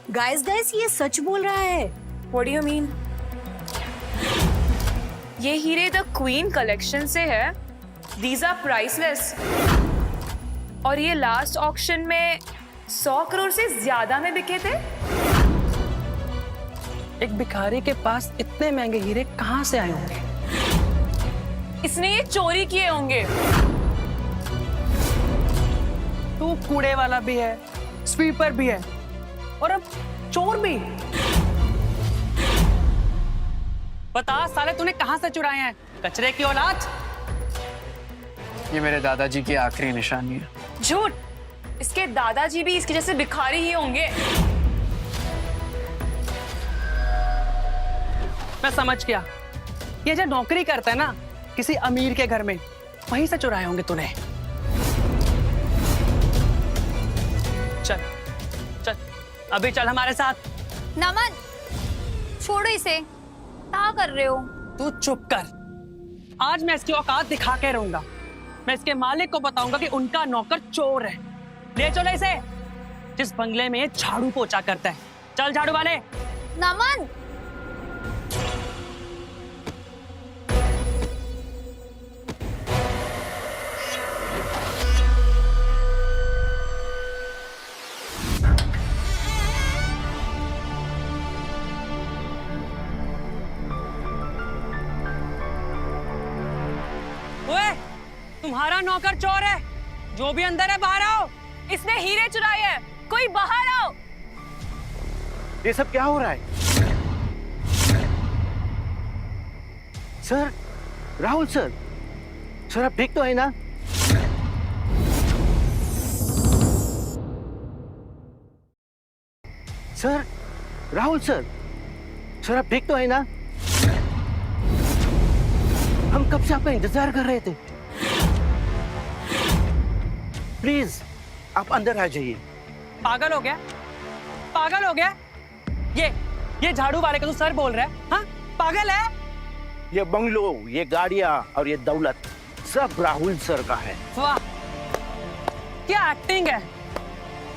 Guys ये सच बोल रहा है। What do you mean? ये हीरे द क्वीन कलेक्शन से है। These are priceless. और ये लास्ट ऑक्शन में 100 करोड़ से ज्यादा में बिके थे। एक भिखारी के पास इतने महंगे हीरे कहाँ से आए होंगे? इसने ये चोरी किए होंगे। तू कूड़े वाला भी है, स्वीपर भी है और अब चोर भी। बता साले तूने कहां से चुराए हैं? कचरे की औलाद। ये मेरे दादाजी की आखिरी निशानी है। झूठ। इसके दादाजी भी इसके जैसे भिखारी ही होंगे। मैं समझ गया, ये जो नौकरी करता है ना किसी अमीर के घर में, वहीं से चुराए होंगे तूने। चल चल अभी चल हमारे साथ। नमन, छोड़ो इसे। क्या कर रहे हो? तू चुप कर। आज मैं इसकी औकात दिखा के रहूंगा। मैं इसके मालिक को बताऊंगा कि उनका नौकर चोर है। ले चलो इसे, जिस बंगले में झाड़ू पोछा करता है। चल झाड़ू वाले। नमन, ओए, तुम्हारा नौकर चोर है। जो भी अंदर है बाहर आओ। इसने हीरे चुराए हैं। कोई बाहर आओ। ये सब क्या हो रहा है? सर, राहुल सर, सर आप ठीक तो है ना? सर, राहुल सर, सर आप ठीक तो है ना? हम कब से आपका इंतजार कर रहे थे। प्लीज आप अंदर आ जाइए। पागल हो गया? पागल हो गया? ये झाड़ू वाले का तू सर बोल रहा है? हाँ, पागल है? ये बंगलो, ये गाड़ियां और ये दौलत सब राहुल सर का है। वाह, क्या एक्टिंग है।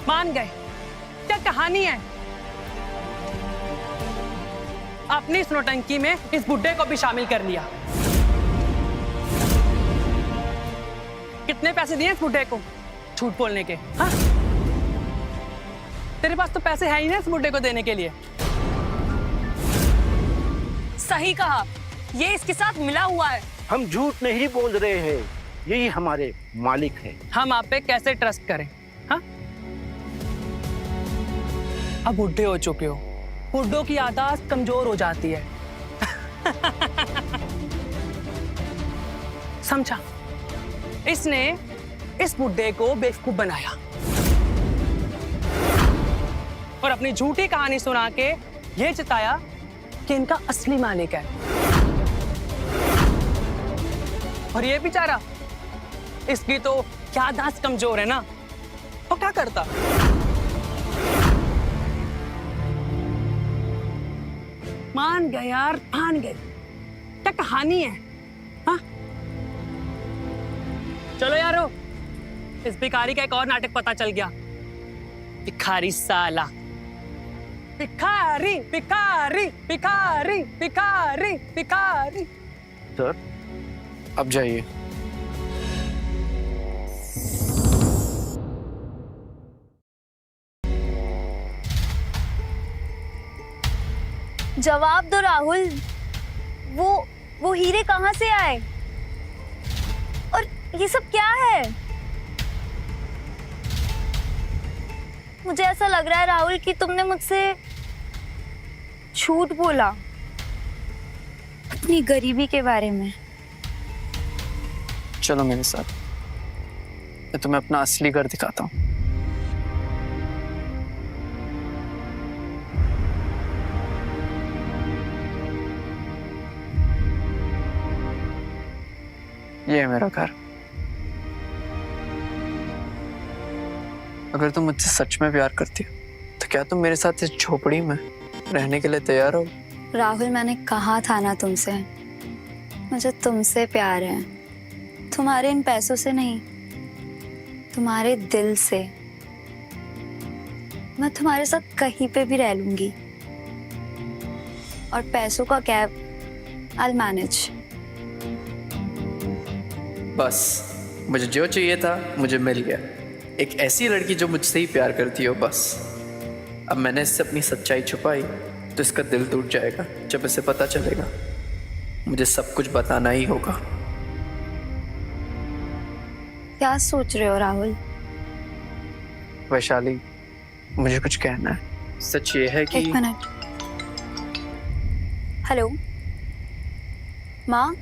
मान गए। क्या कहानी है। अपनी इस नौटंकी में इस बुड्ढे को भी शामिल कर लिया। कितने पैसे दिए इस बुड्ढे को झूठ बोलने के? हाँ, तेरे पास तो पैसे है ही ना इस बुड्ढे को देने के लिए। सही कहा, ये इसके साथ मिला हुआ है। हम झूठ नहीं बोल रहे हैं, यही हमारे मालिक है। हम आप पे कैसे ट्रस्ट करें? हाँ, अब बुढ़े हो चुके हो, बुड्ढों की याददाश्त कमजोर हो जाती है। समझा? इसने इस बुड्ढे को बेवकूफ बनाया और अपनी झूठी कहानी सुना के ये जताया कि इनका असली मालिक है। और ये बेचारा, इसकी तो याददाश्त कमजोर है ना, तो क्या करता? मान गए यार, मान गए। क्या कहानी है? हाँ, चलो यारो, इस भिखारी का एक और नाटक पता चल गया। भिखारी साला। भिखारी भिखारी भिखारी भिखारी भिखारी। सर अब जाइए। जवाब दो राहुल। वो हीरे कहाँ से आए? और ये सब क्या है? मुझे ऐसा लग रहा है राहुल कि तुमने मुझसे झूठ बोला अपनी गरीबी के बारे में। चलो मेरे साथ, मैं तुम्हें अपना असली घर दिखाता हूँ। ये है मेरा घर। अगर तुम मुझसे सच में प्यार करती हो तो क्या तुम मेरे साथ इस झोपड़ी में रहने के लिए तैयार हो? राहुल, मैंने कहा था ना तुमसे, मुझे तुमसे प्यार है। तुम्हारे इन पैसों से नहीं, तुम्हारे दिल से। मैं तुम्हारे साथ कहीं पे भी रह लूंगी, और पैसों का कैब I'll manage. बस मुझे जो चाहिए था मुझे मिल गया। एक ऐसी लड़की जो मुझसे ही प्यार करती हो बस। अब मैंने इससे अपनी सच्चाई छुपाई तो इसका दिल टूट जाएगा। जब इसे पता चलेगा मुझे सब कुछ बताना ही होगा। क्या सोच रहे हो राहुल? वैशाली, मुझे कुछ कहना है। सच ये है कि एक मिनट। हेलो माँ?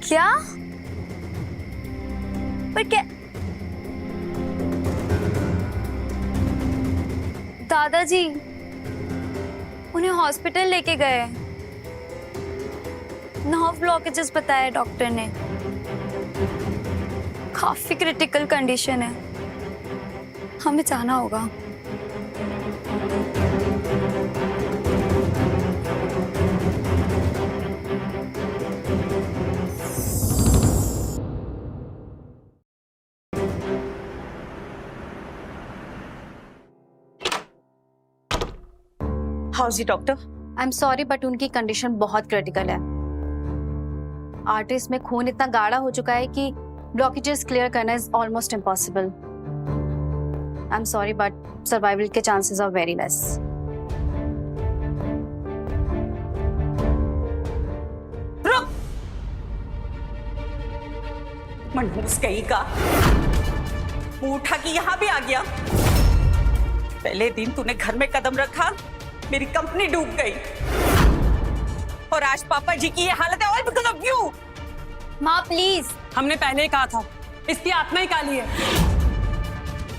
क्या? पर क्या? दादाजी उन्हें हॉस्पिटल लेके गए। 9 ब्लॉकेजेस बताए डॉक्टर ने। काफी क्रिटिकल कंडीशन है, हमें जाना होगा। House doctor? I am sorry but उनकी कंडीशन बहुत क्रिटिकल है। आर्टरीज में खून इतना गाढ़ा हो चुका है कि ब्लॉकेजेस क्लियर करना is almost impossible. I am sorry but survival के चांसेस आर वेरी लेस। रुक! मनहूस कहीं का मुंह उठा के यहाँ भी आ गया। पहले दिन तूने घर में कदम रखा, मेरी कंपनी डूब गई, और आज पापा जी की ये हालत है, और बिकॉज़ ऑफ यू। माँ प्लीज। हमने पहले ही कहा था, इसकी आत्मा ही काली है।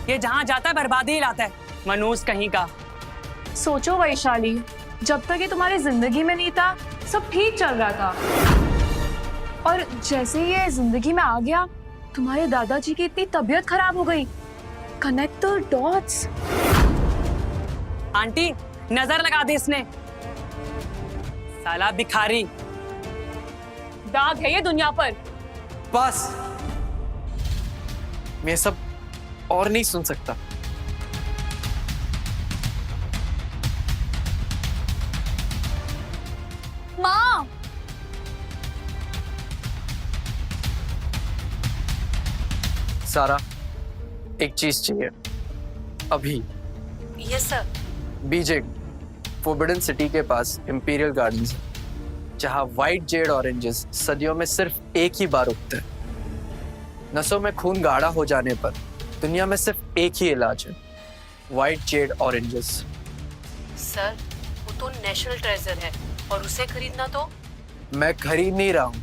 ये जहां जाता है बर्बादी ही लाता है। मनूस कहीं का। सोचो वैशाली, जब तक ये तुम्हारी जिंदगी में नहीं था सब ठीक चल रहा था, और जैसे ही ये जिंदगी में आ गया तुम्हारे दादाजी की इतनी तबीयत खराब हो गई। Connect the dots. आंटी नजर लगा दी इसने। साला भिखारी। दाग है ये दुनिया पर। बस मैं ये सब और नहीं सुन सकता। माँ! सारा, एक चीज चाहिए अभी। Yes sir. बीजे फोरबिडन सिटी के पास इंपीरियल गार्डन्स है, जहां व्हाइट जेड ऑरेंजेस सदियों में सिर्फ एक ही बार उगते हैं। नसों में खून गाढ़ा हो जाने पर दुनिया में सिर्फ एक ही इलाज है, व्हाइट जेड ऑरेंजेस। सर वो तो नेशनल ट्रेजर है, और उसे खरीदना तो। मैं खरीद नहीं रहा हूँ,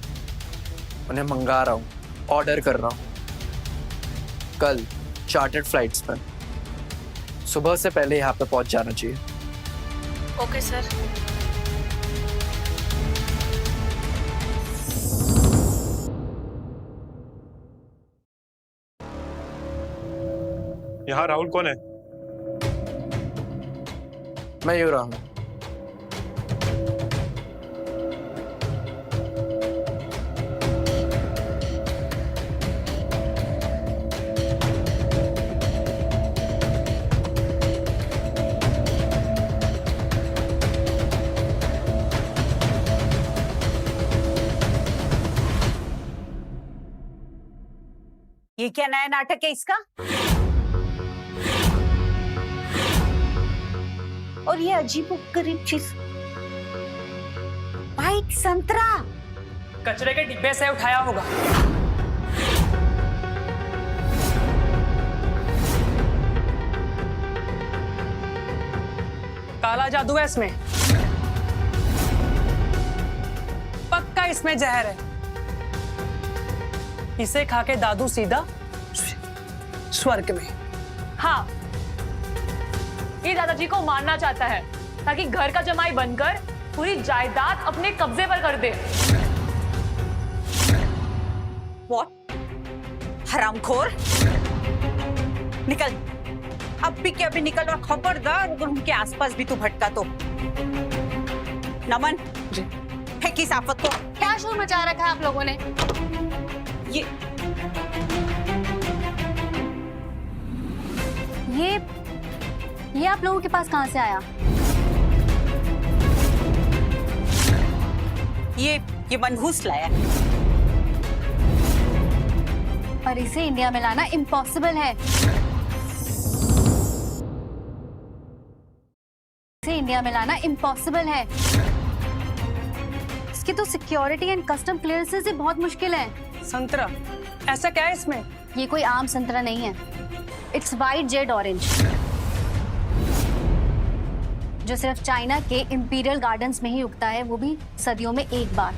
उन्हें मंगा रहा हूँ, ऑर्डर कर रहा हूँ। कल चार्टर्ड फ्लाइट्स पर सुबह से पहले यहाँ पे पहुंच जाना चाहिए। Okay sir. यहाँ राहुल कौन है? मैं यूँ रहा हूँ। ये क्या नया नाटक है इसका? और ये अजीबोगरीब चीज, व्हाइट संतरा। कचरे के डिब्बे से उठाया होगा। काला जादू है इसमें। पक्का इसमें जहर है। इसे खा के दादू सीधा स्वर्ग में। हाँ, ये दादाजी को मारना चाहता है ताकि घर का जमाई बनकर पूरी जायदाद अपने कब्जे पर कर दे। व्हाट? हरामखोर, निकल अब भी क्या भी निकल, और खबरदार अगर उनके आसपास भी तू भटका तो। नमन जी, फेंक इस आफत को। क्या शोर मचा रखा है आप लोगों ने? ये ये आप लोगों के पास कहाँ से आया? ये मनहूस लाया। पर इसे इंडिया में लाना इम्पॉसिबल है। इसे इंडिया में लाना इम्पॉसिबल है। इसकी तो सिक्योरिटी एंड कस्टम क्लियरेंसेस ही बहुत मुश्किल है। संतरा, ऐसा क्या है इसमें? ये कोई आम संतरा नहीं है। इट्स वाइट जेड ऑरेंज, जो सिर्फ चाइना के इंपीरियल गार्डन्स में ही उगता है, वो भी सदियों में एक बार।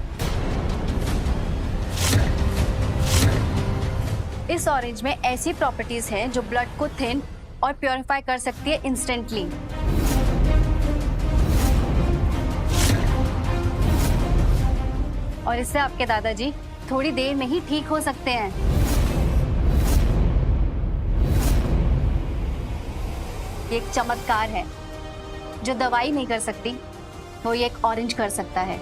इस ऑरेंज में ऐसी प्रॉपर्टीज हैं जो ब्लड को थिन और प्योरीफाई कर सकती है इंस्टेंटली। और इससे आपके दादाजी थोड़ी देर में ही ठीक हो सकते हैं। ये एक चमत्कार है जो दवाई नहीं कर सकती, वो ये एक ऑरेंज कर सकता है।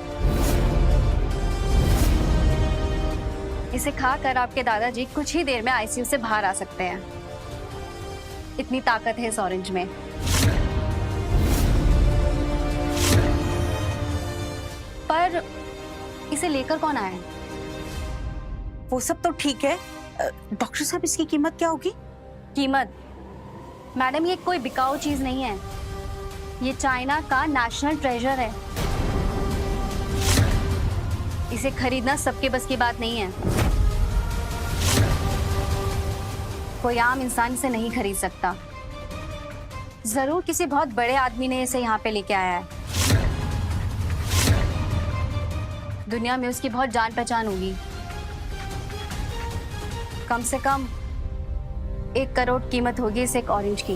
इसे खाकर आपके दादाजी कुछ ही देर में आईसीयू से बाहर आ सकते हैं। इतनी ताकत है इस ऑरेंज में। पर इसे लेकर कौन आया है? वो सब तो ठीक है, डॉक्टर साहब इसकी कीमत क्या होगी? कीमत? मैडम, ये कोई बिकाऊ चीज नहीं है। ये चाइना का नेशनल ट्रेजर है। इसे खरीदना सबके बस की बात नहीं है। कोई आम इंसान इसे नहीं खरीद सकता। जरूर किसी बहुत बड़े आदमी ने इसे यहाँ पे लेके आया है। दुनिया में उसकी बहुत जान पहचान होगी। कम से कम 1 करोड़ कीमत होगी इस एक ऑरेंज की।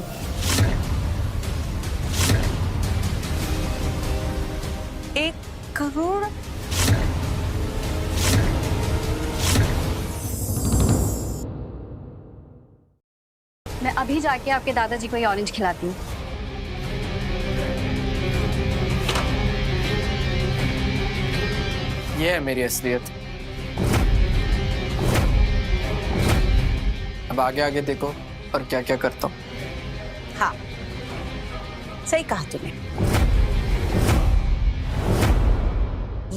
एक करोड़? मैं अभी जाके आपके दादाजी को ये ऑरेंज खिलाती हूँ। ये है मेरी असलियत। अब आगे आगे देखो और क्या क्या करता हूँ। हाँ, सही कहा तूने।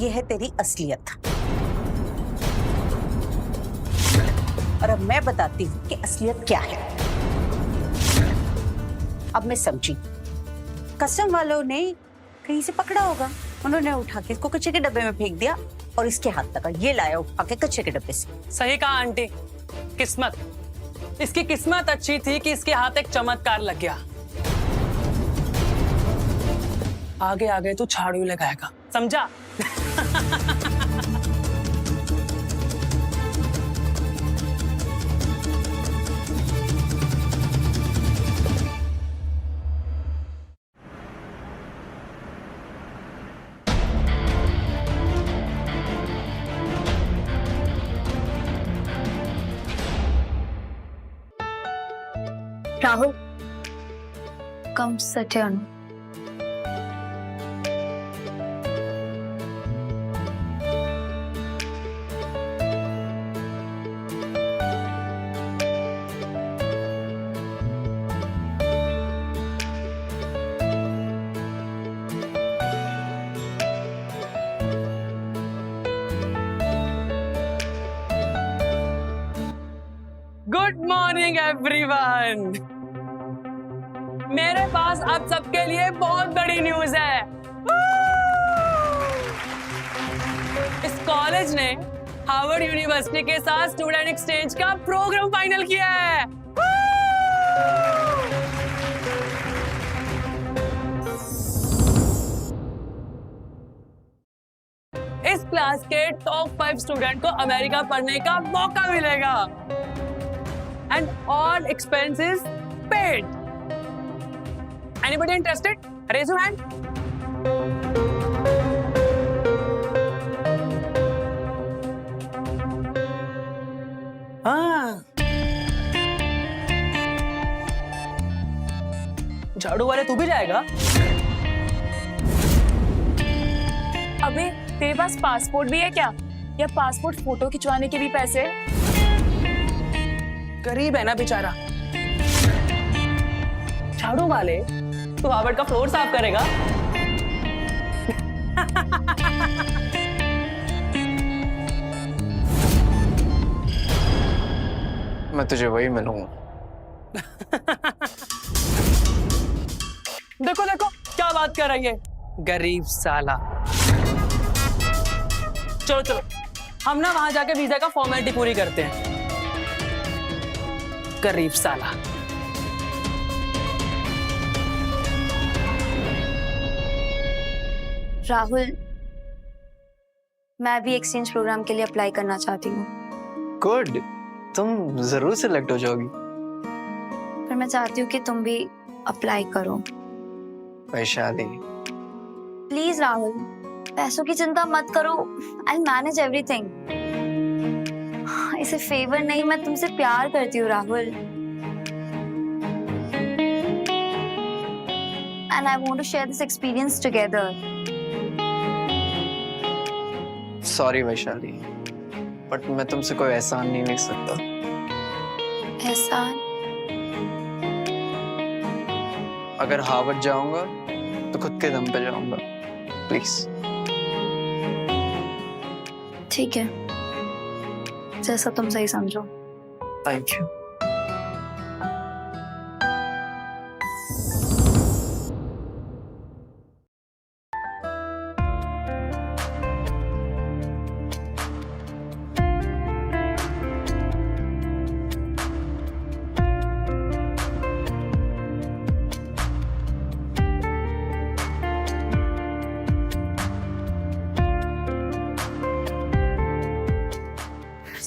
ये है तेरी असलियत। और अब मैं बताती हूँ कि असलियत क्या है। अब मैं समझी। कस्टम वालों ने कहीं से पकड़ा होगा, उन्होंने उठा के इसको कच्चे के डब्बे में फेंक दिया और इसके हाथ लगा। ये लाया उठा के कच्चे के डब्बे से। सही कहा आंटी। किस्मत, इसकी किस्मत अच्छी थी कि इसके हाथ एक चमत्कार लग गया। आगे आगे तू झाड़ू लगाएगा, समझा? Rahul, come sit here. Good morning everyone. मेरे पास आप सबके लिए बहुत बड़ी न्यूज है। इस कॉलेज ने हार्वर्ड यूनिवर्सिटी के साथ स्टूडेंट एक्सचेंज का प्रोग्राम फाइनल किया है। इस क्लास के टॉप 5 स्टूडेंट को अमेरिका पढ़ने का मौका मिलेगा and all expenses paid. Anybody interested? Raise your hand. हाँ, झाड़ू वाले तू भी जाएगा? अबे, तेरे पास पासपोर्ट भी है क्या? या पासपोर्ट फोटो खिंचवाने के भी पैसे? गरीब है ना बेचारा। झाड़ू वाले, तू हार्वर्ड का फ्लोर साफ करेगा? मैं तुझे वही मिलूंगा। देखो देखो क्या बात कर रही है, गरीब साला। चलो चलो, हम ना वहां जाके वीजा का फॉर्मेलिटी पूरी करते हैं। गरीब साला। राहुल, मैं भी एक्सचेंज प्रोग्राम के लिए अप्लाई करना चाहती हूँ, गुड, तुम जरूर सिलेक्ट हो जाओगी। पर मैं चाहती हूँ कि तुम भी अप्लाई करो। वैशाली, प्लीज राहुल, पैसों की चिंता मत करो, आई मैनेज एवरीथिंग। इसे फेवर नहीं, मैं तुमसे प्यार करती हूँ Rahul, and I want to share this experience together. Sorry Vaishali, but मैं तुमसे कोई एहसान नहीं लिख सकता। एहसान? अगर हार्वर्ड जाऊंगा तो खुद के दम पे जाऊंगा, प्लीज। ठीक है, जैसा तुम सही समझो। Thank you.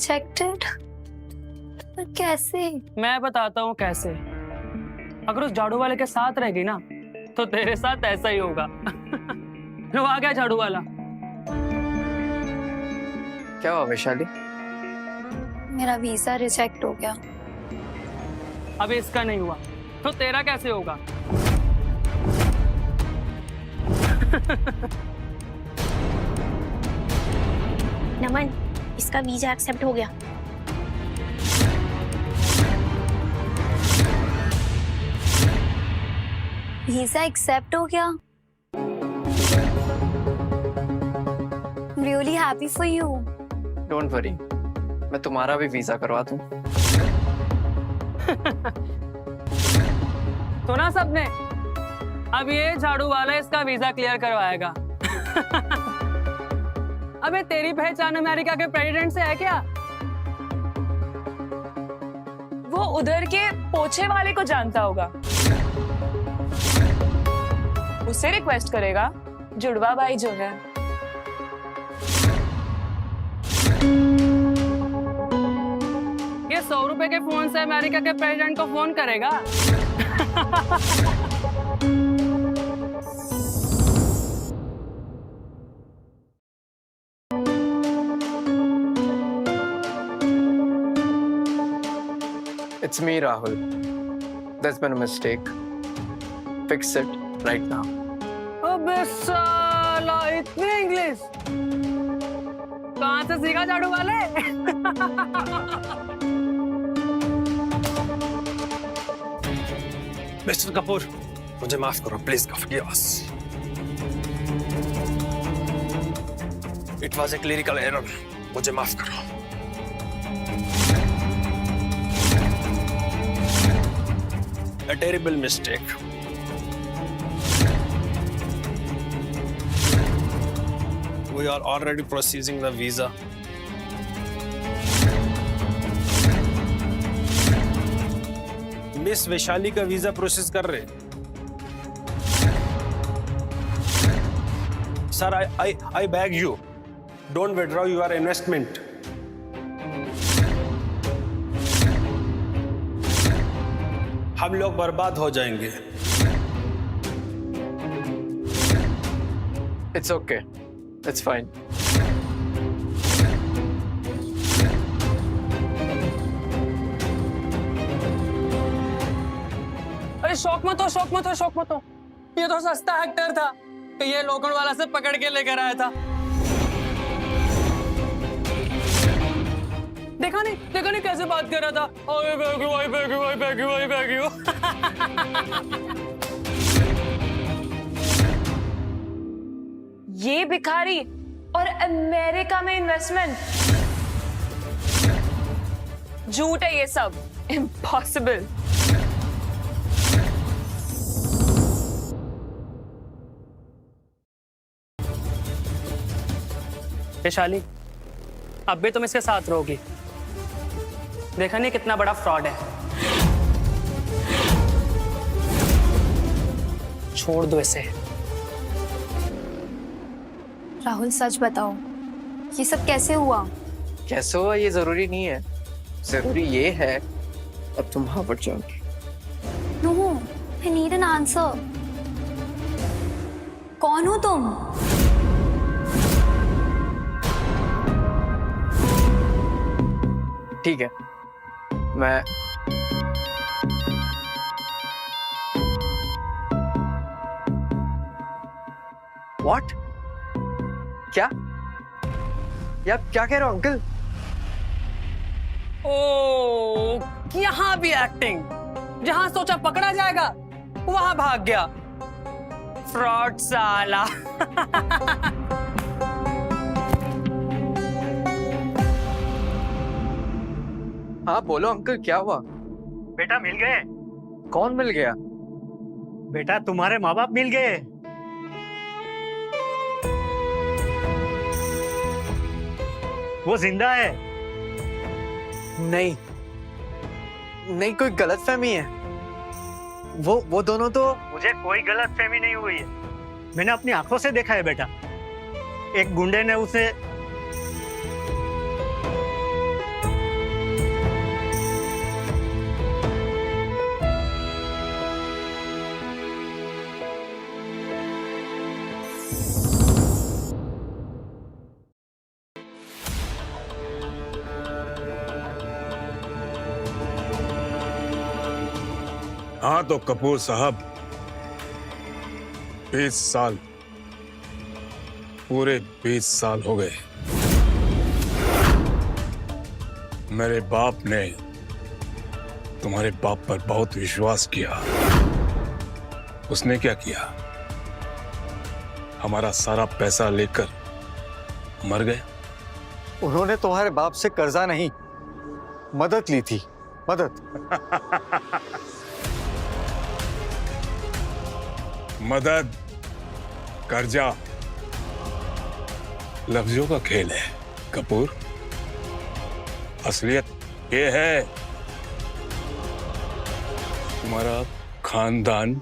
रिजेक्टेड? पर कैसे? मैं बताता हूँ कैसे। अगर उस झाड़ू वाले के साथ रहेगी ना, तो तेरे साथ ऐसा ही होगा। लो आ गया झाड़ू वाला। क्या हुआ वैशाली? मेरा वीजा रिजेक्ट हो गया। अभी इसका नहीं हुआ तो तेरा कैसे होगा? नमन, इसका वीजा एक्सेप्ट हो गया। वीजा एक्सेप्ट हो गया? Really happy for you. Don't worry, मैं तुम्हारा भी वीजा करवा दूं। सुना सबने? अब ये झाड़ू वाला इसका वीजा क्लियर करवाएगा। अबे तेरी पहचान अमेरिका के प्रेसिडेंट से है क्या? वो उधर के पोछे वाले को जानता होगा, उससे रिक्वेस्ट करेगा। जुड़वा भाई जो है। ये 100 रुपए के फोन से अमेरिका के प्रेसिडेंट को फोन करेगा। It's me, Rahul. There's been a mistake. Fix it right now. अबे साला, इतनी इंग्लिश कहाँ से सीखा झाड़ू वाले? मिस्टर कपूर, मुझे माफ करो, please forgive us. It was a clerical error. मुझे माफ करो। A terrible mistake. We are already processing the visa. Miss Vaishali का वीजा प्रोसेस कर रहे। Sir, I beg you, don't withdraw your investment. हम लोग बर्बाद हो जाएंगे। It's okay. It's fine. अरे शौक मत हो, शौक मत हो, शौक मत हो। ये तो सस्ता एक्टर था, ये लोकल वाला से पकड़ के लेकर आया था। देखा नहीं कैसे बात कर रहा था। आई bag you, I bag you, I bag you, I bag you. ये भिखारी और अमेरिका में इन्वेस्टमेंट, झूठ है ये सब, इम्पॉसिबल। वैशाली, अब भी तुम इसके साथ रहोगी? देखा नहीं कितना बड़ा फ्रॉड है। छोड़ दो इसे। राहुल सच बताओ, ये सब कैसे हुआ? कैसे हुआ ये जरूरी नहीं है, जरूरी ये है अब तुम वहां पर जाओगी। No, I need an answer. कौन हो तुम? ठीक है, मैं व्हाट? क्या? या क्या कह रहे हो अंकल? ओ, यहाँ भी एक्टिंग। जहां सोचा पकड़ा जाएगा वहां भाग गया। फ्रॉड साला। हाँ बोलो अंकल, क्या हुआ? बेटा मिल गए। कौन मिल गया? बेटा तुम्हारे माँ बाप मिल गए। वो जिंदा है। नहीं नहीं, कोई गलतफहमी है। वो दोनों तो मुझे कोई गलतफहमी नहीं हुई है, मैंने अपनी आंखों से देखा है बेटा। एक गुंडे ने उसे हाँ तो कपूर साहब, 20 साल, पूरे 20 साल हो गए। मेरे बाप ने तुम्हारे बाप पर बहुत विश्वास किया। उसने क्या किया? हमारा सारा पैसा लेकर मर गए। उन्होंने तुम्हारे बाप से कर्जा नहीं, मदद ली थी, मदद। मदद, कर्जा, लफ्जों का खेल है कपूर। असलियत ये है, तुम्हारा खानदान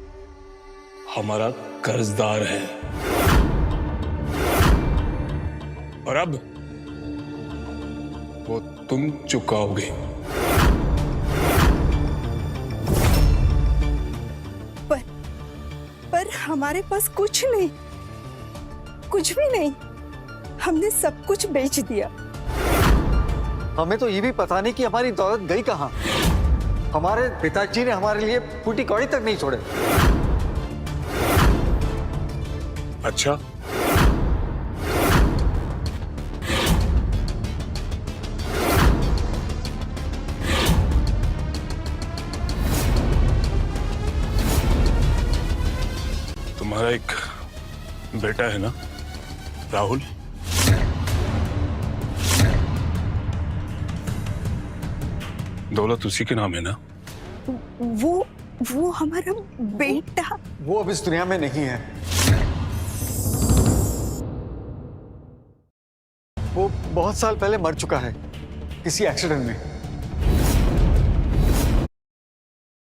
हमारा कर्जदार है और अब वो तुम चुकाओगे। पर हमारे पास कुछ नहीं, कुछ भी नहीं। हमने सब कुछ बेच दिया। हमें तो ये भी पता नहीं कि हमारी दौलत गई कहाँ। हमारे पिताजी ने हमारे लिए फूटी कौड़ी तक नहीं छोड़े। अच्छा, तुम्हारा एक बेटा है ना राहुल? दौलत उसी के नाम है ना? वो हमारा बेटा। वो अब इस दुनिया में नहीं है। वो बहुत साल पहले मर चुका है किसी एक्सीडेंट में।